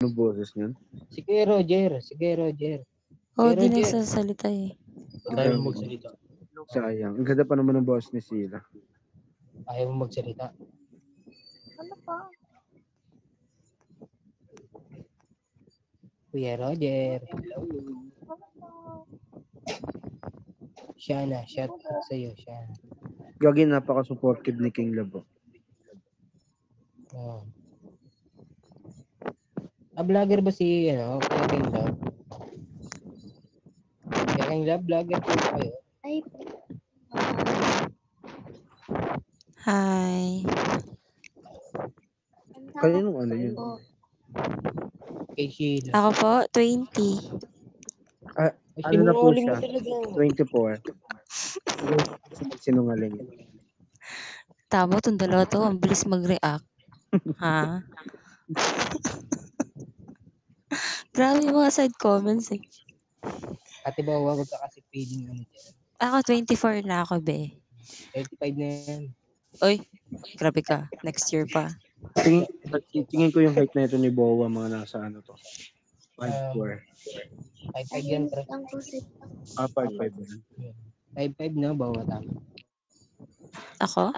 Ano boses niyan? Si Kuya Roger. Oh, Kuya di Roger. nagsasalita eh. Ba't ayaw mo magsalita? Sayang. Ang ganda pa naman ng boss ni Sila. Ayaw mo magsalita. Ano pa? Kuya Roger. Hello. Shana. Shout out sa'yo, Shana. Gagi, napaka-supportive ni King Labo. Oh. Vlogger ba si, Kuya King Love? Kuya King Love, vlogger po ba kayo? Ay, Hi. ang Kaninong ano yun? po. Kay Sheila. Ako po, 20. Ay, Ano na po sinungaling siya? mo talaga. 24. Sinungaling. Tama itong dalawa to. Ang bilis mag-react. Ha? Grabe yung mga side comments eh. Ate ba, huwag ka kasi feeling ano dyan. Ako, 24 na ako, be. 35 na yan. Uy, grabe ka. Next year pa. Tingin ko yung height na ito ni Bowa, mga nasa ano to. 5'4". 5'5 yan, pre. Lang po si 5'5 yan. 5'5 na, bawa tama. Ako?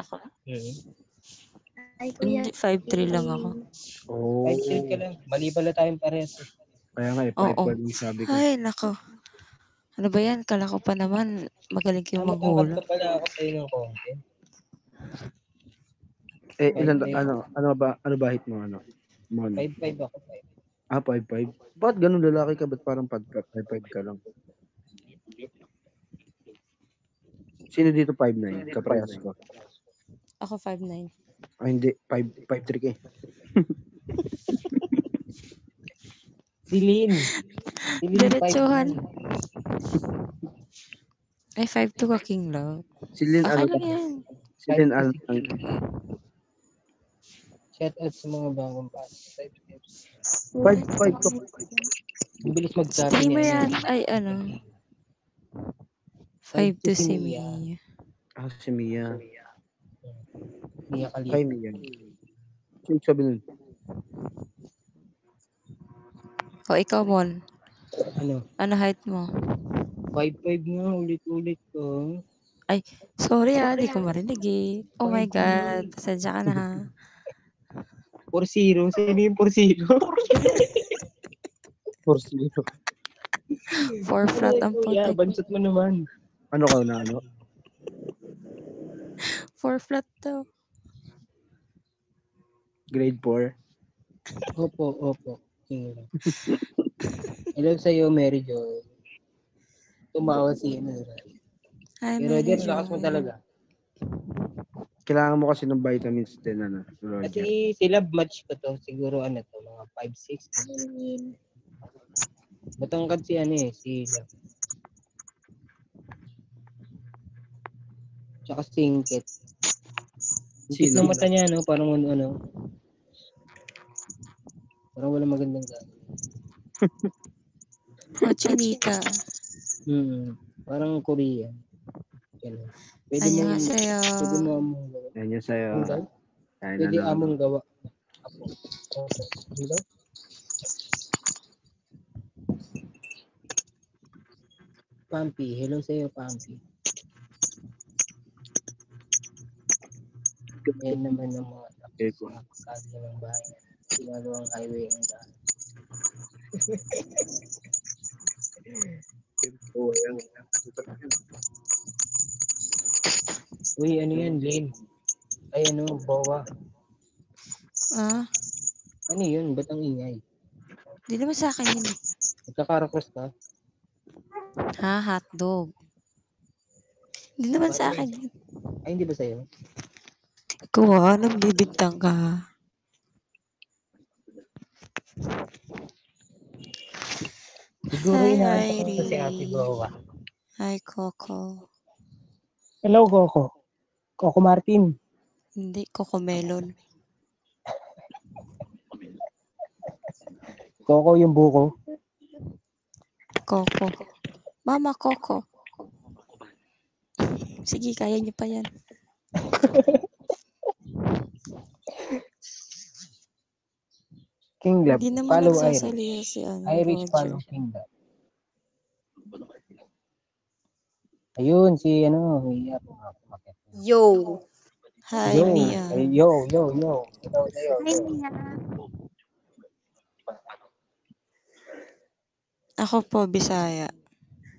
Ay, kuya. Hindi, 5'3 lang ako. Oh. 5'3 ka lang. Mali pala tayong parehas. Kaya nga, Oo. 5'4 yung sabi ko. Ay, nako. Ano ba yan? Kala ko pa naman magaling kayo Matangkad maghula. pa pala ako sa'yo ng konti. Ano ba height mo, ano? Mono? 5'5 ako. 5'5". Ba't ganun lalaki ka? Ba't parang 5'5 ka lang? Sino dito 5'9"? Kaprehas ko. Ako 5'9". Hindi. 5'3" ka eh. Si Lynn. Diretsuhan. Ay, 5'2 ka, King Love. Si Lynn, Okay lang yan. Si Lynn, Shout out sa mga bagong pass. 5'5 to. Ang bilis magsabi Streamer niya. yan. Ay, ano. 5'2 si Mia. Si Mia. Mia Hi, Khalifa. Mia. Sino sabi nun? O, ikaw, Mon. Ano height mo? 5'5 nga, ulit-ulit ko. Ay, sorry di ko marinig eh. Oh my God. Sadya ka na ha. 4-0. Sino yung 4-0? 4'0". 4 flat ang puti. Bansot mo naman. Ano ka na, ano? 4 flat daw. Grade 4. Opo. Hello sa'yo, Mary Jo. Tumawa si Hi, pero Mary Roger, lakas mo talaga. Kailangan mo kasi ng vitamins din, ano? Roger. Kasi sila match ko to. Siguro mga 5'6". Matangkad si sila. Tsaka singkit. Singkit ng mata niya, parang parang wala magandang gano'n. Chinita. Parang Korean. Ganun. Annyeonghaseyo. Pwede mo among gawa. Yan sa'yo. Pwede among gawa. Hello? Pampi. Hello sa'yo, Pampi. Yan naman ng mga pagkakasya ng bahay. Ginagawang highway ang daan. Uy, ano yan, Lynn? Ay, Bowa. Ano yun? Ba't ang ingay? Hindi naman sa akin yun. Nagkakarakros ka? Ha? Hotdog. Hindi naman sa akin yun. Ay, hindi ba sa'yo? Kuha, nang bibintang ka. Siguro Hi, inaantok ko si Ate Bowa. Hi, Coco. Hello, Coco. Coco Martin. Hindi, Coco Melon. Coco yung buko. Coco. Mama, Coco. Sige, kaya niyo pa yan. King Lab, Hindi naman follow nagsasalita Irish. si Irish Roger. follow King Lab. Ayun, si Mia pumakit. Yo. Hi, Yo, Mia. ay, yo. Ikaw sa'yo, Hi, yo. Mia. Ako po, Bisaya.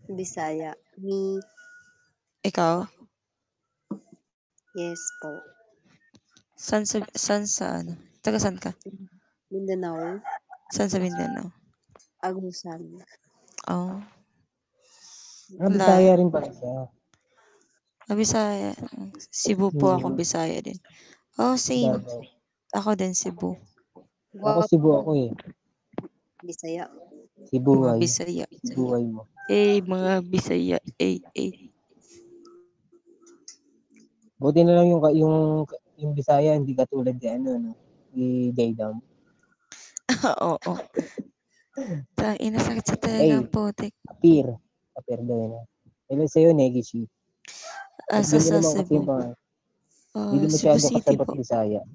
Bisaya. Me. Ikaw? Yes po. San sa ano? Taga saan ka? Mindanao. Saan sa Mindanao? Agusan. Oh. Bisaya rin pala siya. Bisaya. Cebu po ako, Bisaya din. Oh, same. Davao. Ako din, Cebu. Ako Cebu ako eh. Bisaya. Mga Sibuhay. Bisaya. Sibuhay mo. Mga Bisaya. Buti na lang yung Bisaya hindi katulad ni Daydam. Oo. Ina sakit sa talaga ang putik. Apir daw yun. Hello sa'yo, Negishi. Sa Hindi Cebu. mo Cebu masyado City kasabot po. Bisaya.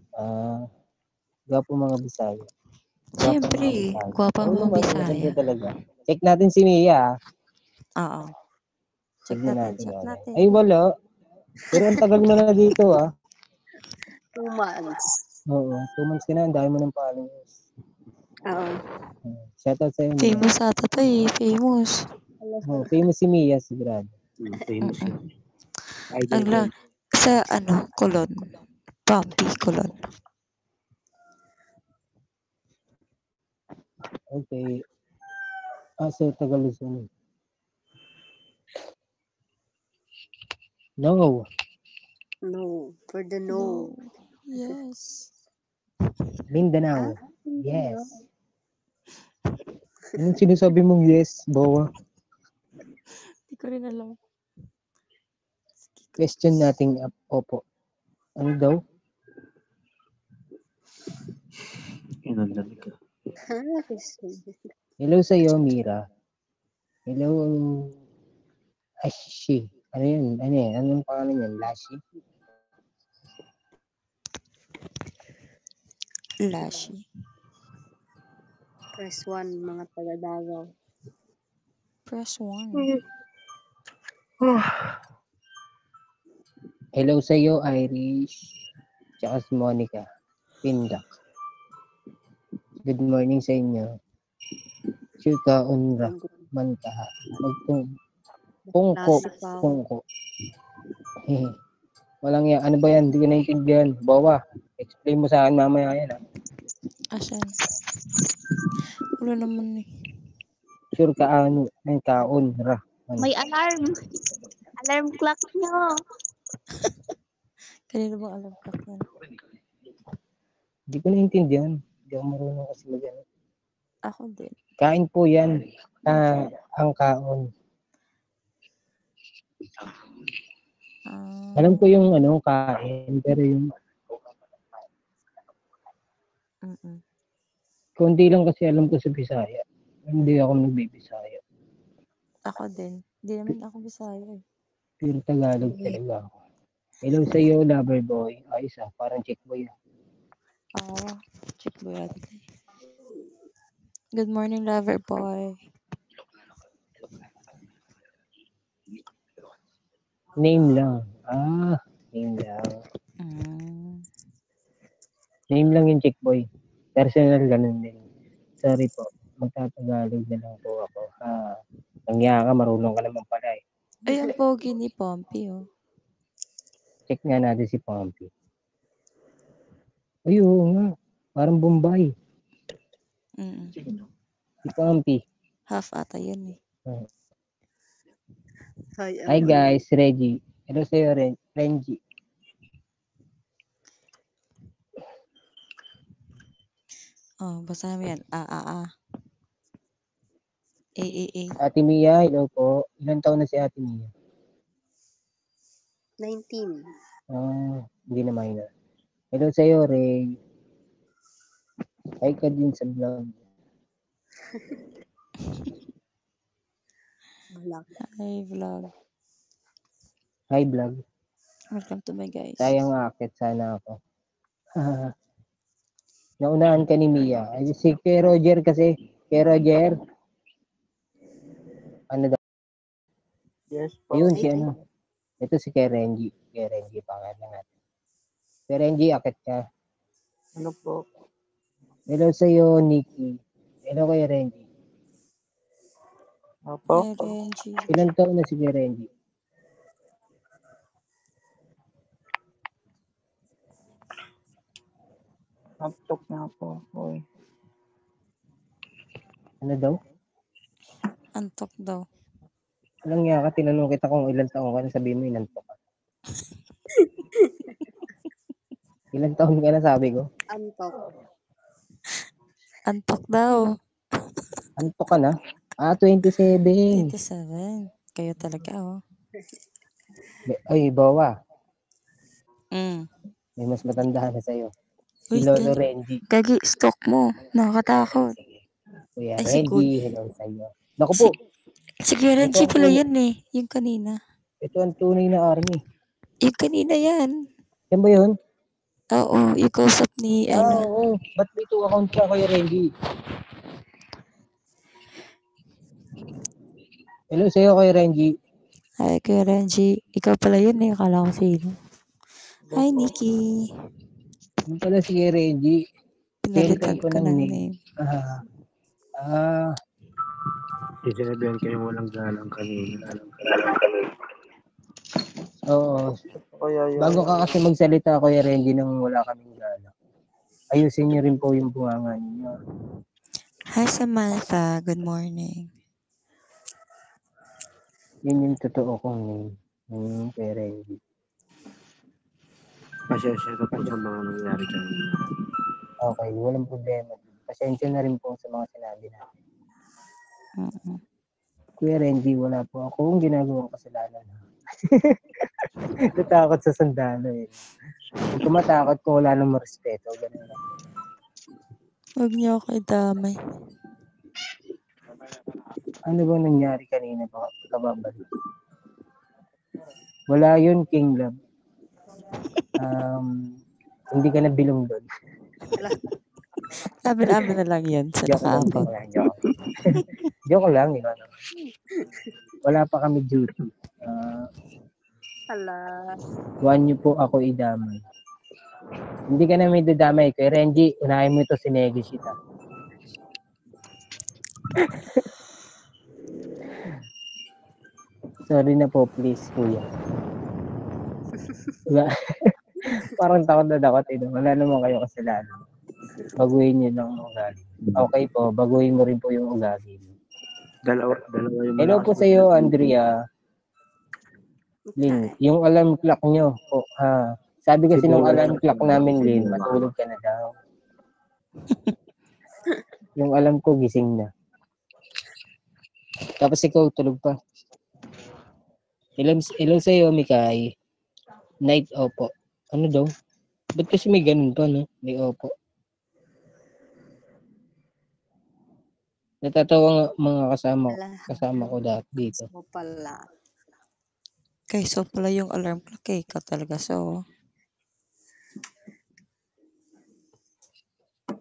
Gwapo mga Bisaya. Siyempre, gwapa Oo mga naman, Bisaya. maganda talaga. Check natin si Mia. Oo. Check natin. Ay, wala. Pero ang tagal mo na dito 2 months. Oo, 2 months ka na. Ang dami mo ng followers. Oo. Shoutout sa'yo, Mia. Famous ata to eh. Famous. Famous si Mia, sigurado. Famous yun. Idol Ang ko. lang. Sa Colon. Pampi, Colon. Okay. Sa Tagaluzon. No. No. For the no. Yes. Mindanao. Yes. Anong sinasabi mong yes, Bawa? Hindi ko rin alam. Question nating opo. Ano daw? Inundan ka. Hello sa'yo, Mira. Hello, Ashi. Ano yan? Anong pangalan yan? Lashi? Lashi. Press 1, mga taga Davao. Press 1. Hello sa'yo, Irish. Tsaka si Monica. Pindak. Good morning sa inyo. Chika unra. Mantaha. Pungko. Walang yan. Ano ba yan? Hindi ko naiintindihan. Bawa. Explain mo sa akin mamaya yan. Asan? Wala naman eh. Sure ka kaon ra. May alarm. Alarm clock nyo. Kanina bang alam ka yan? Hindi ko naiintindihan. Hindi ako marunong kasi mag-ano. Ako din. Kain po yan. Ang kaon. Alam ko yung kain, pero yung konti lang kasi alam ko sa Bisaya. Hindi ako nagbibisaya. Ako din. Hindi naman ako Bisaya eh. Pero Tagalog talaga ako. Hello sa iyo, lover boy. Ayos parang chick boy. Chick boy ate. Good morning, lover boy. Name lang. Name lang. Name lang yung chick boy. Personal ganun din. Sorry po. Magtatagalog na lang po ako. Nangya ka, marunong ka naman pala eh. Ay, ang pogi ni Pompey oh. Check nga natin si Pompey. Ay, oo nga. Parang Bombay. Si Pompey. Half ata yun eh. Hi guys, Reggie. Hello sa'yo, Renji. Basta namin yan. Ate Mia, hello po. Ilan taon na si Ate Mia? 19. Hindi na minor. Hello sa'yo, Ray. Hi ka din sa vlog. Hi vlog. Hi vlog. Welcome to my guys. Sayang akit sana ako. Naunahan ka ni Mia. Ay, si kay Roger kasi. Kay Roger. Ano daw? Yes po. Ayun, si ano. Ito si kay Renji. Kay Renji, pangalan natin. Kay Renji, akit ka. Ano po? Hello sa'yo, Nikki. Hello kay Renji. Opo. Ay, Renji. Ilan taon na si kay Renji? Antok na po. Uy. Ano daw? Antok daw. Alang nga ka, tinanong kita kung ilan taon ka na, sabi mo inantok ka. Ilan taon ka na, sabi ko? Antok daw. Antok ka na? 27. 27. Kayo talaga, oh. Ay, bawa. Mm. May mas matanda na sa'yo. Si Uy, Lolo Renji. Gagi, stalk mo. Nakakatakot. Kuya Ay, si Renji, hello sa'yo. Naku Si, po, si Kuya ito Renji ang, pala tunay, yun eh. Yung kanina. ito ang tunay na army. Yung kanina yan. Yan ba yun? Oo, yung kausap ni Ella. Oo. Ba't may 2 account ka, Kuya Renji? Hello sa'yo, Kuya Renji. Ay, Kuya Renji. Ikaw pala yun eh. Akala ko sino. Hi, Nikki. Yung pala si Kuya Renji. Pinalitan Ko ko ng ng name. name. Kasi sinabihan kayong walang galang kanina. Oo. Kaya yun. Bago ka kasi magsalita, Kuya Renji, nang wala kaming gala. Ayusin niyo rin po yung bunganga niyo. Hi, Samantha. Good morning. Yun yung totoo kong name. Yung Kuya Renji. Pasensya na po sa mga nangyari kanina. Okay, walang problema. Pasensya na rin po sa mga sinabi natin. Mm-mm. Kuya Renji, wala po akong ginagawang kasalanan. Natakot sa sandalo eh. Kung tumatakot ko, wala nang marespeto. Ganun lang. Huwag niyo ako idamay. Ano bang nangyari kanina pa kababalik? Wala yun, King Love. Hindi ka na bilong doon. Amin-amin na lang yun sa Joke lang, nakaabot. joke lang, ikaw naman. Wala pa kami duty. Huwag niyo po ako idamay. Hindi ka na may dadamay. Kay Renji, unahin mo ito si Negishita. Sorry na po, please, kuya. Parang takot na takot ito. Wala naman kayo kasalanan. Baguhin niyo lang ang ugali. Okay po, baguhin mo rin po yung ugali. Dalawa yung Hello po sa iyo, Andrea. Lin, yung alarm clock nyo po, sabi kasi nung alarm clock namin, Lin, matulog ka na daw. Yung alam ko, gising na. Tapos ikaw, tulog pa. Hello sa iyo, Mikay. Night, opo. Ano daw? Ba't kasi may ganun pa, no? May opo. Natatawa nga mga kasama ko dito. Okay, so pala yung alarm clock eh. Ikaw talaga, so.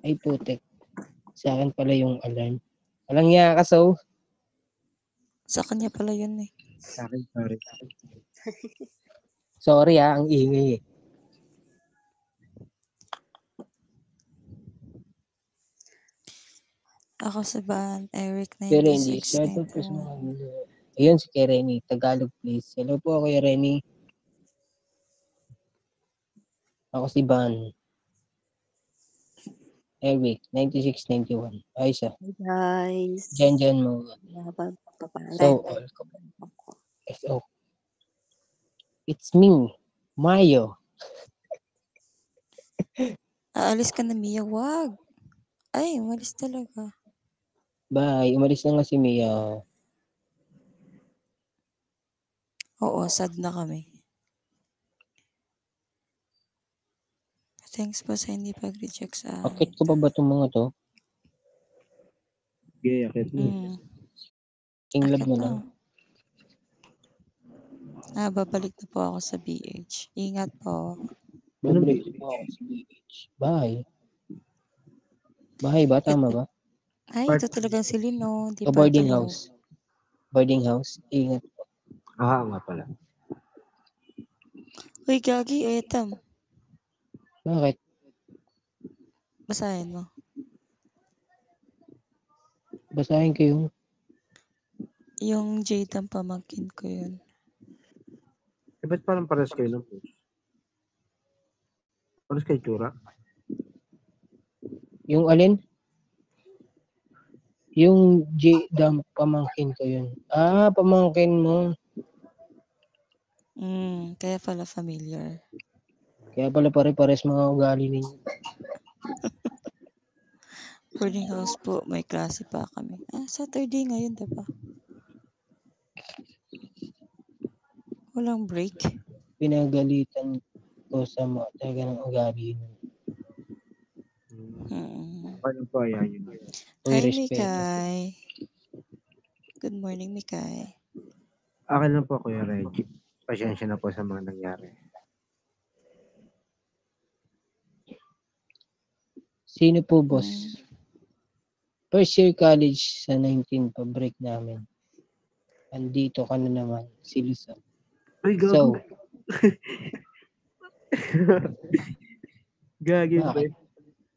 Ay, putek. Sa akin pala yung alarm. Alang niya ka, so? Sa kanya pala yun eh. Sa akin, sorry. Sorry ang ingay eh. Ako sa band, Eric Kereni, shout out po sa 9691. mga ayun si Kereni, Tagalog please. Hello po Kuya Reni. Ako si Van. Eric, 9691. Ayos ah. Guys. Dyan mo. So, all ko. So, it's me, Mayo. Aalis ka na, Mia. Wag. Ay, umalis talaga. Bye. Umalis na nga si Mia. Oo, sad na kami. Thanks po sa hindi pag-reject sa amin. Akit ko pa ba itong mga to? Okay, akit mo. King Love na lang. Babalik na po ako sa BH. Ingat po. Babalik po ako sa BH. Bye. Bahay ba? Tama ba? Ay, ito talagang si Lino. Di O pa boarding tulog. house? Boarding house? Ingat. Nga pala. Uy, Gagi, etam. Bakit? Basahin mo. Basahin ko yung Yung Jade ang pamangkin ko yun. Eh, ba't parang pares kayo ng post? Pares kayo tsura? yung alin? Yung J-Dam, pamangkin ko yun. Ah, pamangkin mo. Kaya pala familiar. Kaya pala pare-pares mga ugali ninyo. Boarding house po, may klase pa kami. Saturday ngayon, diba? Walang break. Pinagalitan ko sa mga talaga ng ugali nun. Paano po ayan yun? Uy, Hi, respeto. Mikay. Good morning, Mikay. Akin lang po, Kuya Reggie. Pasensya na po sa mga nangyari. Sino po, boss? First year college sa 19 pa break namin. Andito ka na naman, si Luzon. Ay, So, Gagi ba? bakit?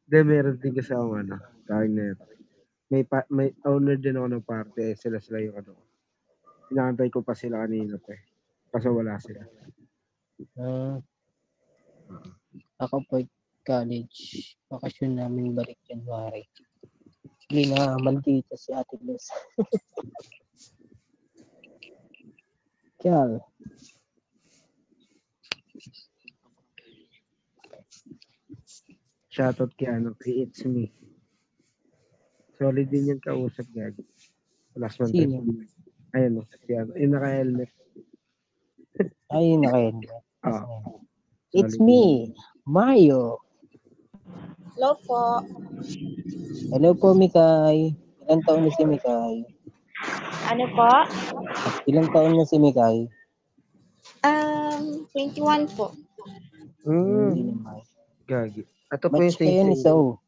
Hindi, meron din kasi ako tawag na ito. May owner din ako ng party, sila yung Sinakantay ko pa sila kanina pa Kaso wala sila. Ako po college. Bakasyon namin balik January. Hindi na, maldita si Ate Luz. Kyal. Shoutout kay It's Me. Solid din yung kausap, Gagi. Last one Sino? time. Ayun, yung naka-helmet. Ay, nakain. It's Solid me, Mario. Hello po. Hello po, Mikay. Ilang taon na si Mikay? Ano po? Ilang taon na si Mikay? 21 po. Hindi naman. Gagi. Ato po yung Match kayo ni sing-sing. So.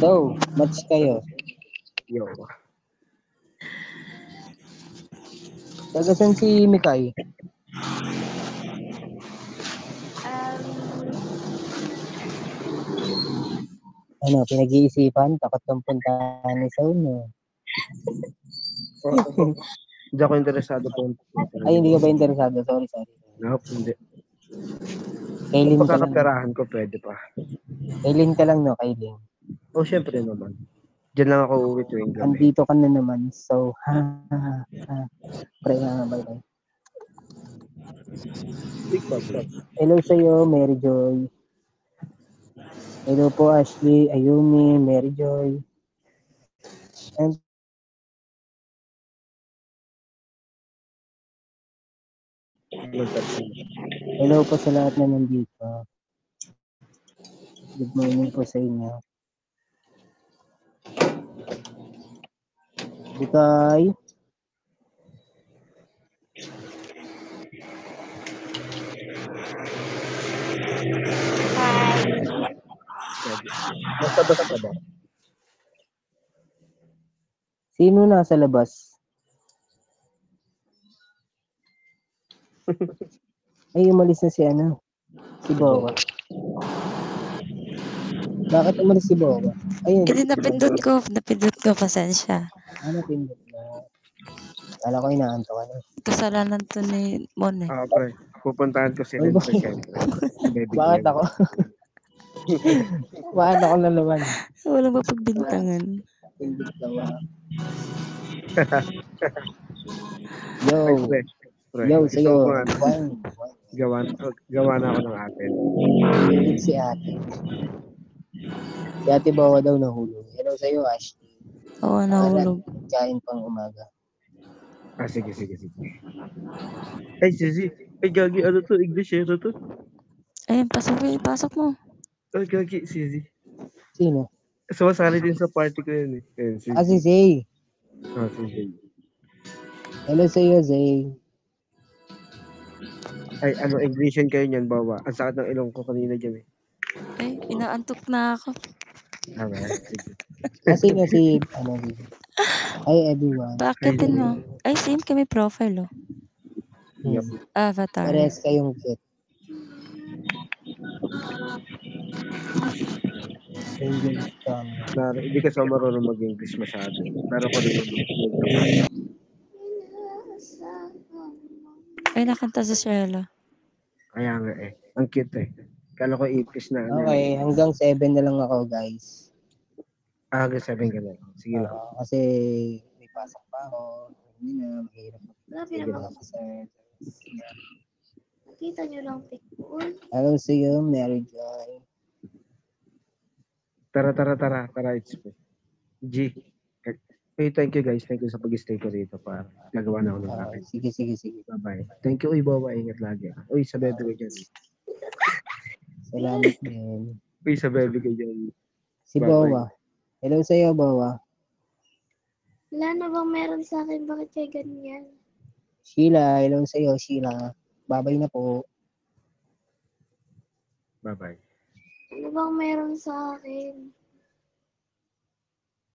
So, match kayo. Yo. Tagasan si Mikay? Ano, pinag-iisipan? Takot ng puntahan ni So, no? Hindi ako interesado po. Ay, hindi ka ba interesado? Sorry. Nope, hindi. Kailin Kung ka lang. pagkakaperahan ko, pwede pa. Kailin ka lang, no? Kailin. Oh, syempre naman. Diyan lang ako uwi tuwing gabi. Andito ka na naman. So, Pre nga, bye-bye. Big problem. Hello sa'yo, Mary Joy. Hello po, Ashley, Ayumi, Mary Joy. And hello po sa lahat na nandito. Good morning po sa inyo. Bukay. Basta ka ba? Sino nasa labas? Ay, umalis na si si Bowa. Bakit umalis si Bowa? Ayun. Kasi napindot ko, pasensya. Pindot na. Kala ko inaanto ka na. Kasalanan to ni Mon eh. Pre. Pupuntahan ko si Ay, Renzo, syempre. Bakit ako? Bakit ako nalaman? Walang mapagbintangan. Pindot daw. Ay, Yo. pre. Yo, sa'yo. Gawa na ako ng atin. Si ate. Si ate Bawa daw nahulog. Hello sa'yo, Ashley. Oo, nahulog. Kain pang umaga. Sige. Ay, Zizi. Ay, Gagi, ano to? English, to? Ayun, pasok mo. Ay, Gagi, Zizi. Sino? Sumasali din sa party ko yun eh. Ayun, Zizi. Si Zay. Si Zay. Hello sa'yo, Zay. Ay, Englishan kayo niyan, Bawa? Ang sakit ng ilong ko kanina dyan eh. Ay, inaantok na ako. Okay, sige. Sino si, ano, hi everyone. Baakitin mo. Ay, same kami profile, oh. Yup. Avatar. Parehas kayong cute. Angel Scam. Hindi kasi ako marunong mag-English masyado. Pero ko rin Ay, nakanta si Shella. Kaya nga eh. Ang cute eh. Kala ko ipis na. Okay, hanggang 7 na lang ako, guys. Hanggang 7 ka na. Sige lang. Kasi may pasok pa ako. Hindi na, mahirap. Grabe naman. Nakita niyo lang pic ko. Hello to you, Mary Joy. Tara. It's me. G. Hey, thank you guys. Thank you sa pag-stay ko rito para nagawa na ako ng akin. Sige. Bye-bye. Thank you. Uy, bawa. Ingat lagi. Uy, sa bebe ko dyan. Salamat din. Uy, sa bebe ko dyan. Si Bowa. Hello sa iyo, Bowa. Wala na bang meron sa akin? Bakit kayo ganyan? Sheila, hello sa iyo, Sheila. Babay na po. Bye-bye. Ano bang meron sa akin?